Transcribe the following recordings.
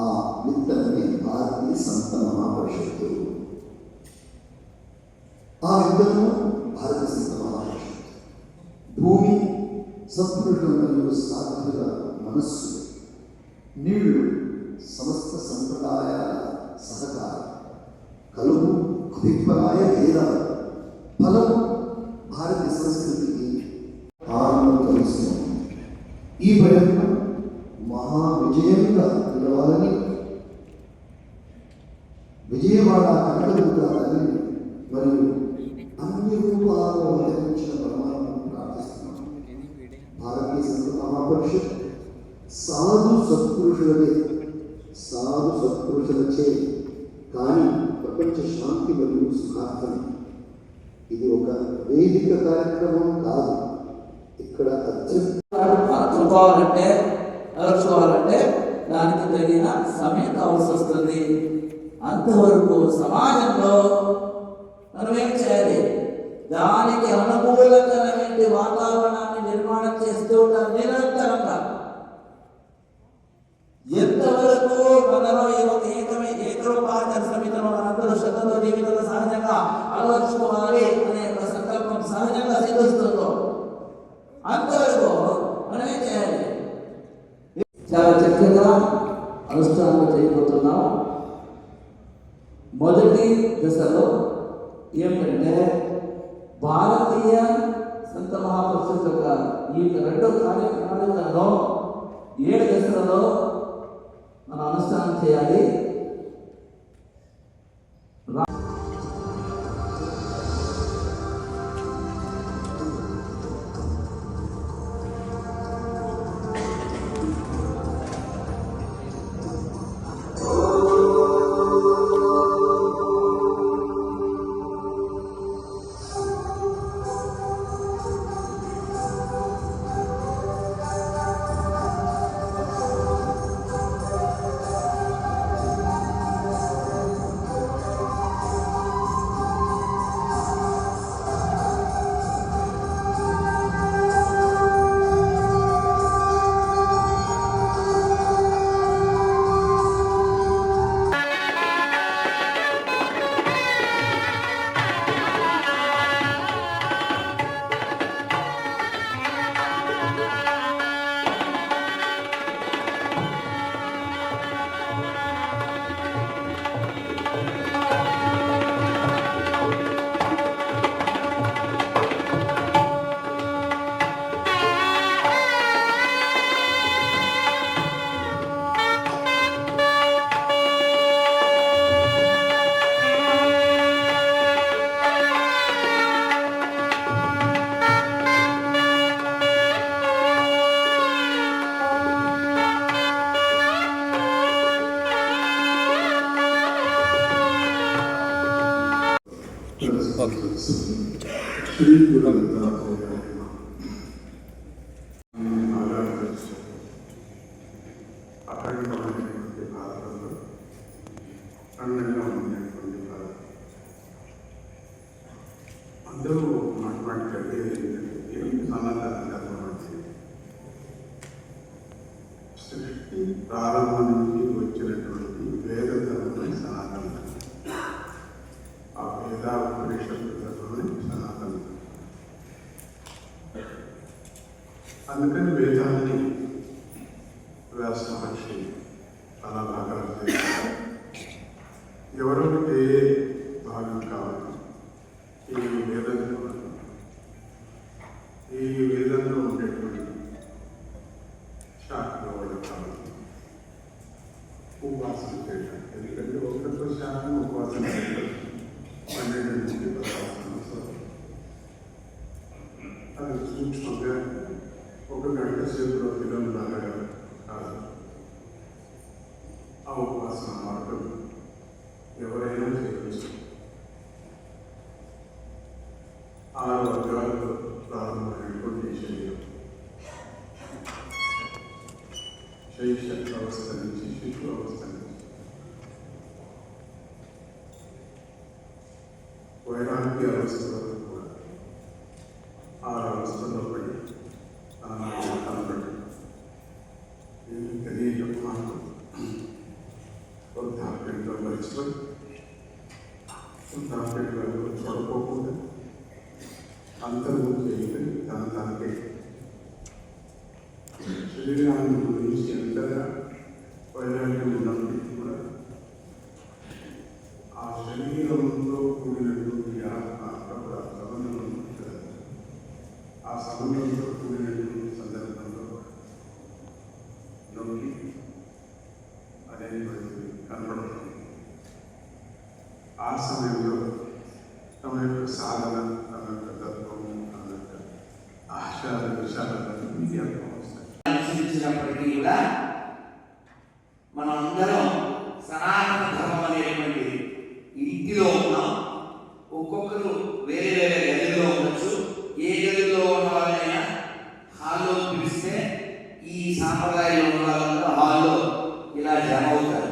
ఆ విత్తనమే భారతీయ సంత మహాపరిషత్తు. ఆ విత్తనము భారతీయ సంత మహాపరిషత్తు. భూమి సత్పురుషుల సాధుల మనస్సు, నీళ్లు సమస్త సంప్రదాయాల సహకారం, కలుపు అభిప్రాయ భేదాలు, ఫలం భారతీయ సంస్కృతికి ఆనందం కలిగిస్తుంది. ఈ ప్రయత్నం మహా విజయంగా నిలవాలని విజయవాడ కనకదుర్గ తల్లిని మరియు అన్ని రూపాలలో అవతరించిన పరమాత్మను ప్రార్థిస్తున్నాం. భారతీయ సంత మహాపరిషత్ సాధు సత్పురుషులచే కానీ ప్రపంచ శాంతి మరియు సుఖార్థం. ఇది ఒక వేదిక కార్యక్రమం కాదు. ఇక్కడ అలర్చుకోవాలంటే దానికి తగిన సమయం కావాల్సి వస్తుంది. అంతవరకు సమాజంలో మనం ఏం చేయాలి? దానికి అనుకూలకరమైన వాతావరణాన్ని నిర్మాణం చేస్తూ ఉంటాం నిరంతరంగా. ఎంతవరకు మనలో ఏకరూపాచార సమితిలో మనందరూ శ్రద్ధతో జీవితంలో సహజంగా అలవర్చుకోవాలి అనే ఒక సంకల్పం సహజంగా సిద్ధిస్తుందో అంతవరకు మనం ఏం చేయాలి? చాలా చక్కగా అనుష్ఠానం చేయబోతున్నాం. మొదటి దశలో ఏమిటంటే భారతీయ సంత మహాపరిషత్ యొక్క ఈ రెండో కార్యక్రమాలలో 7 దశలలో మనం అనుష్ఠానం చేయాలి. శ్రీ గురుదత్త అఖండమైనటువంటి భారతంలో అందంగా ఉన్నటువంటి భారతం. అందరూ మాట్లాడితే ఏమి సమాధానం సృష్టి ప్రారంభం నుంచి వచ్చినటువంటి వేద ధర్మం సనాతనం. ఆ వేదాపరిషత్తు ధర్మం సనాతనం. అందుకని వేదాన్ని వ్యాస మహర్షి చాలా బాగా చేశారు. ఎవరికి ఏ భాగం కావాలి, ఈ వేదంలో ఉండేటువంటి శాఖలో వాళ్ళు కావాలి ఉపాసన చేయడం. ఎందుకంటే ఒకరితో శాఖను ఉపాసన చేయడం 12 నుంచి 16 సంవత్సరాలు. అది సూక్ష్మంగా 1 గంట సేపులో ఫిలం లాగా కాదు. ఆ ఉపాసన మార్గం ఎవరైనా చేయవచ్చు. 6 వర్గాలతో ప్రారంభమైనటువంటి శరీరం శైశవ అవస్థ నుంచి శిశు అవస్థ నుంచి వైరాగ్య అవస్థ వరకు కూడా 6 అవస్థలో పడి కనబడి తెలియక మాకు వృద్ధాప్యంలో మరిచిపోయి వృద్ధాప్యంలో చూడకోకుండా అంతర్ముఖి అయిపోయి తనకే శరీరాన్ని గురించి ఎంతగా వైరాగ్యం ఉన్నప్పటికీ కూడా ఆ శరీరంలో కూడినటువంటి ఆత్మ కూడా సంబంధం ఉంటుంది. ఆ సంబంధంతో కూడినటువంటి సందర్భంలో నొక్కి అనేటువంటిది కనపడుతుంది. ఆ సమయంలో తమ యొక్క సాధన, తమ యొక్క తత్వము, తమ యొక్క ఆశాల విషయాలన్నీ జ్ఞాపకం వస్తాయి. అనుసరించినప్పటికీ కూడా మనం అందరం సనాతన ధర్మం అనేటువంటి ఇంటిలో ఉన్నాం. ఒక్కొక్కరు వేరే వేరే గదిలో ఉండొచ్చు. ఏ గదిలో ఉన్న వాళ్ళైనా హాల్లో పిలిస్తే ఈ సాంప్రదాయంలో ఉన్న వాళ్ళందరూ హాల్లో ఇలా జమ అవుతారు.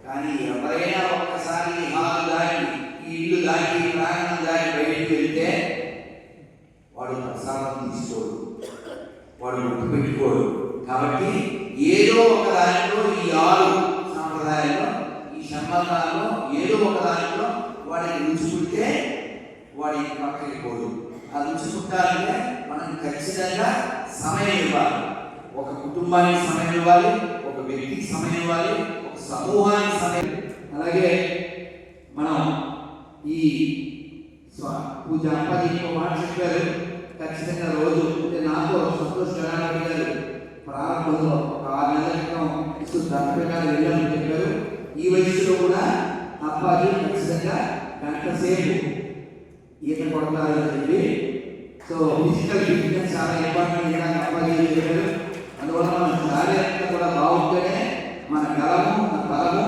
కానీ ఎవరైనా ఒక్కసారి హాల్ దాటి, ఈ ఇల్లు దాటి, ప్రాంగణం దాటి బయటికి వెళ్తే వాడు ప్రసాదం తీసుకోడు, వాడు గుర్తు పెట్టుకోడు. కాబట్టి ఏదో ఒక దానిలో ఈ 6 సాంప్రదాయాల్లో, ఈ సంబంధాల్లో ఏదో ఒక దానిలో వాడికి రుచుకుంటే వాడి పక్కకి పోదు. ఆ రుచుకుంటారంటే మనం ఖచ్చితంగా సమయం ఇవ్వాలి. ఒక కుటుంబానికి సమయం ఇవ్వాలి, ఒక వ్యక్తికి సమయం ఇవ్వాలి, ఒక సమూహానికి సమయం. అలాగే మనం ఈ పూజ అప్పాజీ ఇంకో మాట చెప్పారు. ఖచ్చితంగా రోజు అంటే నాకు సంతోష్ గణారెడ్డి గారు ప్రారంభంలో ఒక 6 నెలల క్రితం దానిపైన వెళ్ళామని చెప్పారు. ఈ వయసులో కూడా అప్పాజీ ఖచ్చితంగా గంట సేపు ఈత కొడతారని చెప్పి, సో ఫిజికల్ ఫిట్నెస్ చాలా ఇంపార్టెంట్ అప్పాజీ చెప్పారు. అందువల్ల మన శారీరకంగా కూడా బాగుంటేనే మన గలము, మన బలము,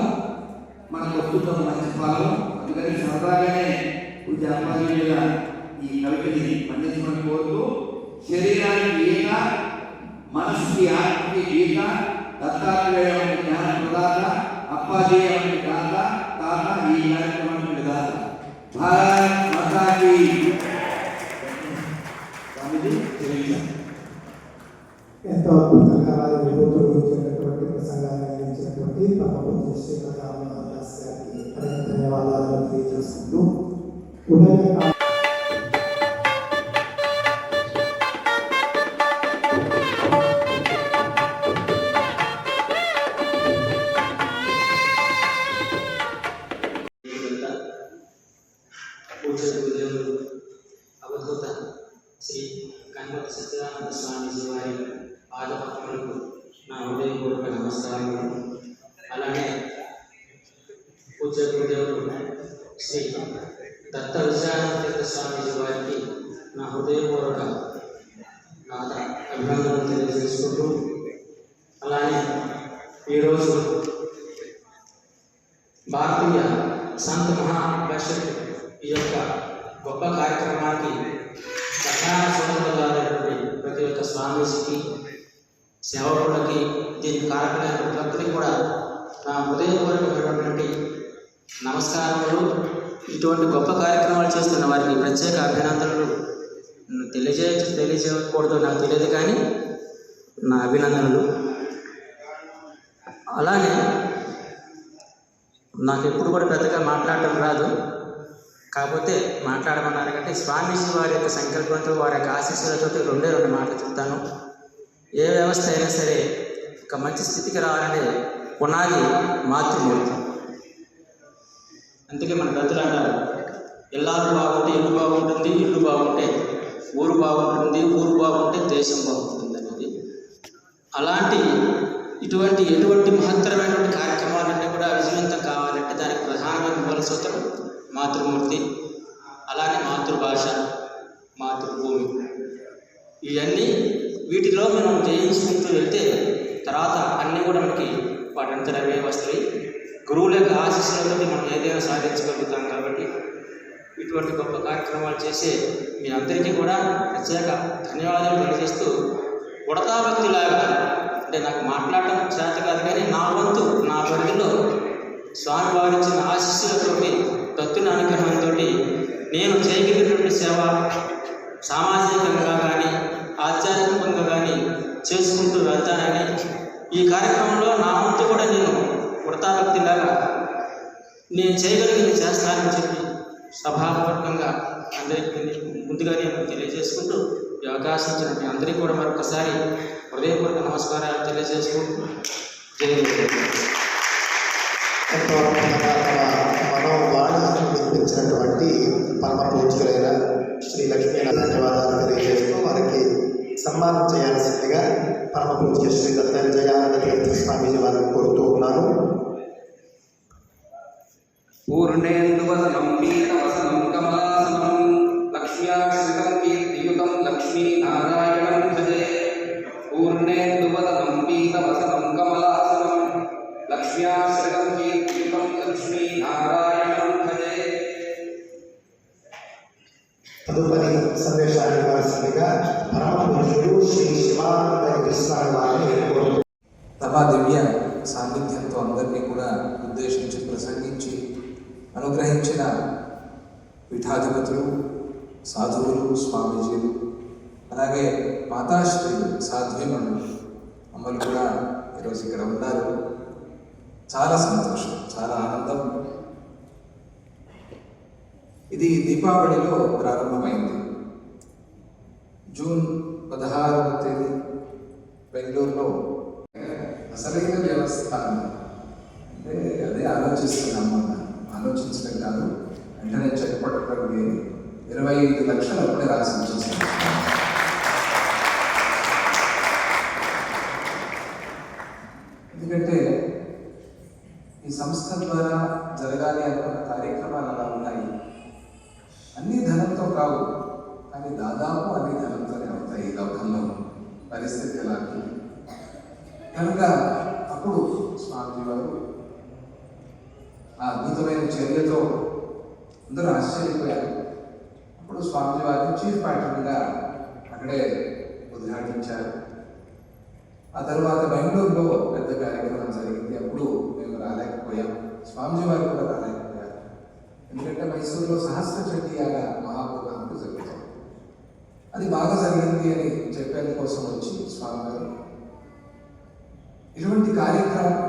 మనకు వస్తున్న మంచి ఫలము. అందుకని సరదాగానే పూజ అప్పాజీ మీద ఈ కవితని పండించమని కోరుతూ, శరీరానికి ఈత, మనసుకి ఆత్మకి ఈత, దత్తాత్రేయ జ్ఞాన ప్రదాత, అప్పాజీ దాత, తాత ఈ కార్యక్రమానికి దాత. భారత్ మాతాకి ఎంతో అద్భుతంగా వారి విభూతులు గురించినటువంటి ప్రసంగాన్ని అందించినటువంటి పరమపూజ్య శ్రీ రామదాస్ గారికి అనేక ధన్యవాదాలు తెలియజేసుకుంటూ ఉదయ అవధూత శ్రీ గణపతి సత్యనారాయణ స్వామీజీ వారి పాదపద్మలకు నా హృదయపూర్వక నమస్కారములు. అలానే పూజ్య గురుదేవులు శ్రీ దత్త విజయానంద స్వామీజీ వారికి నా హృదయపూర్వక అభినందనలు తెలియజేసుకుంటూ, అలానే ఈరోజు భారతీయ సంత మహాపరిషత్ ఈ యొక్క గొప్ప కార్యక్రమానికి ప్రధాన సోదరులైనటువంటి ప్రతి ఒక్క స్వామీజీకి, సేవకులకి, దీనికి కారకులైన ప్రతి ఒక్కరికి కూడా నా హృదయపూర్వకమైనటువంటి నమస్కారములు. ఇటువంటి గొప్ప కార్యక్రమాలు చేస్తున్న వారికి ప్రత్యేక అభినందనలు తెలియజేయకూడదు నాకు తెలియదు, కానీ నా అభినందనలు. అలానే నాకు ఎప్పుడు కూడా పెద్దగా మాట్లాడటం రాదు, కాకపోతే మాట్లాడమన్నారు కంటే స్వామీజీ వారి యొక్క సంకల్పంతో, వారి యొక్క ఆశీస్సులతో 2 మాటలు చెప్తాను. ఏ వ్యవస్థ అయినా సరే ఒక మంచి స్థితికి రావాలంటే పునాది మాతృమూర్తి. అందుకే మన పెద్దలు అంటారు, ఎల్లారు బాగుంటే ఇల్లు బాగుంటుంది, ఇల్లు బాగుంటే ఊరు బాగుంటుంది, ఊరు బాగుంటే దేశం బాగుంటుంది అనేది. అలాంటి ఎటువంటి మహత్తరమైనటువంటి కార్యక్రమాలన్నీ కూడా విజయవంతం కావాలంటే దానికి ప్రధానమైన మూల సూత్రం మాతృమూర్తి, అలానే మాతృభాష, మాతృభూమి. ఇవన్నీ వీటిలో మనం జయించుకుంటూ వెళ్తే తర్వాత అన్నీ కూడా మనకి వాటంతరవే వస్తాయి. గురువుల యొక్క ఆశీస్సులతో మనం ఏదైనా సాధించగలుగుతాం. కాబట్టి ఇటువంటి గొప్ప కార్యక్రమాలు చేసే మీ అందరికీ కూడా ప్రత్యేక ధన్యవాదాలు తెలియజేస్తూ ఉడతా భక్తిలాగా అంటే నాకు మాట్లాడటం చేత కాదు కానీ నా వంతు నా పరిధిలో స్వామివారి ఇచ్చిన ఆశీస్సులతోటి భక్తుల అనుగ్రహంతో నేను చేయగలిగినటువంటి సేవ సామాజికంగా కానీ ఆధ్యాత్మికంగా కానీ చేసుకుంటూ వెళ్తానని ఈ కార్యక్రమంలో నా వంతు కూడా నేను వృతాభక్తిలాగా నేను చేయగలిగింది చేస్తానని చెప్పి సభాపూర్వకంగా అందరికీ ముందుగా నేను తెలియజేసుకుంటూ ఈ అవకాశం ఇచ్చిన మీ అందరికీ కూడా మరొకసారి హృదయపూర్వక నమస్కారాలు తెలియజేసుకుంటూ జై గురుదేవ్. ఎంతో అద్భుతంగా తమ మనోవాణి వినిపించినటువంటి పరమ పూజ్యులైన శ్రీ లక్ష్మీనాథ ధన్యవాదాలు తెలియజేస్తూ వారికి సన్మానం చేయాల్సిందిగా పరమ పూజ్య శ్రీ దత్తాత్రేయానంద తీర్థ స్వామీజీ వారిని కోరుతూ ఉన్నారు. పూర్ణేందువదనం పీతవసనం కమలాసనం లక్ష్మ్యాశ్రితం కీర్తియుతం లక్ష్మీనారాయణం భజే. పూర్ణేందువదనం పీతవసనం కమలాసనం లక్ష్మ్యాశ్రితం కీర్తియుతం లక్ష్మీనారాయణం భజే. తదుపరి సందేశాన్ని ఇవ్వాల్సిందిగా పరమ పూజ్యులు శ్రీ శివానంద స్వామి వారిని కోరుతూ తమ దివ్య సాన్నిధ్యంతో అందరినీ కూడా ఉద్దేశించి ప్రసంగించి అనుగ్రహించిన పీఠాధిపతులు, సాధువులు, స్వామీజీలు, అలాగే మాతాశ్రీలు, సాధ్వీమణులు అమ్మలు కూడా ఈరోజు ఇక్కడ ఉన్నారు. చాలా సంతోషం, చాలా ఆనందం. ఇది దీపావళిలో ప్రారంభమైంది. జూన్ 16వ తేదీ బెంగళూరులో అసలైన దేవస్థానం అంటే అదే ఆలోచిస్తున్నాము. ఆలోచించడం కాదు, వెంటనే చెక్ పట్టడం లేదు. 25 లక్షలు అప్పుడే రాసి వచ్చేసాను. ఎందుకంటే ఈ సంస్థ ద్వారా జరగాలి అనుకున్న కార్యక్రమాలు అలా ఉన్నాయి. అన్ని ధనంతో కావు, కానీ దాదాపు అన్ని ధనంతోనే అవుతాయి ఈ లోకంలో పరిస్థితి ఎలా కనుక. అప్పుడు స్వామిజీ వారు ఆ అద్భుతమైన చర్యతో అందరూ ఆశ్చర్యపోయారు. అప్పుడు స్వామిజీ వారిని చీఫ్ ప్యాటర్న్గా అక్కడే ఉద్ఘాటించారు. ఆ తర్వాత బెంగళూరులో పెద్ద కార్యక్రమం జరిగింది. అప్పుడు మేము రాలేకపోయాం, స్వామిజీ వారు కూడా రాలేకపోయారు. ఎందుకంటే మైసూరులో సహస్ర చట్టియాగా మహాప్రభావం జరుగుతుంది. అది బాగా జరిగింది అని చెప్పేందుకోసం వచ్చి స్వామివారు ఇటువంటి కార్యక్రమం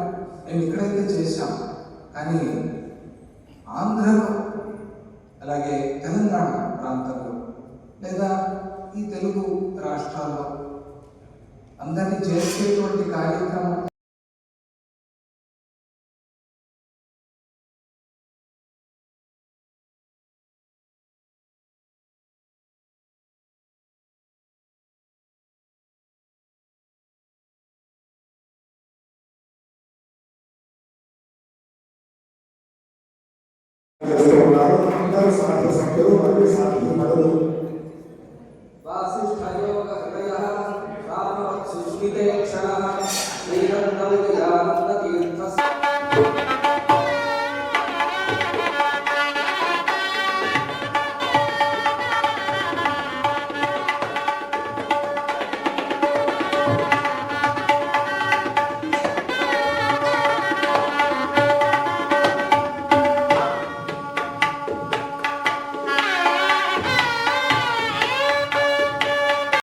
మేము ఇక్కడైతే చేశాం, కానీ ఆంధ్రలో అలాగే తెలంగాణ ప్రాంతంలో లేదా ఈ తెలుగు రాష్ట్రాల్లో అందరినీ చేసేటువంటి కార్యక్రమం ఉన్నారు. అందరూ సాధు సంఖ్యలు మరియు సాధు నడులు వాసిష్ఠయోగ హృదయ రామ సుష్మితే క్షణ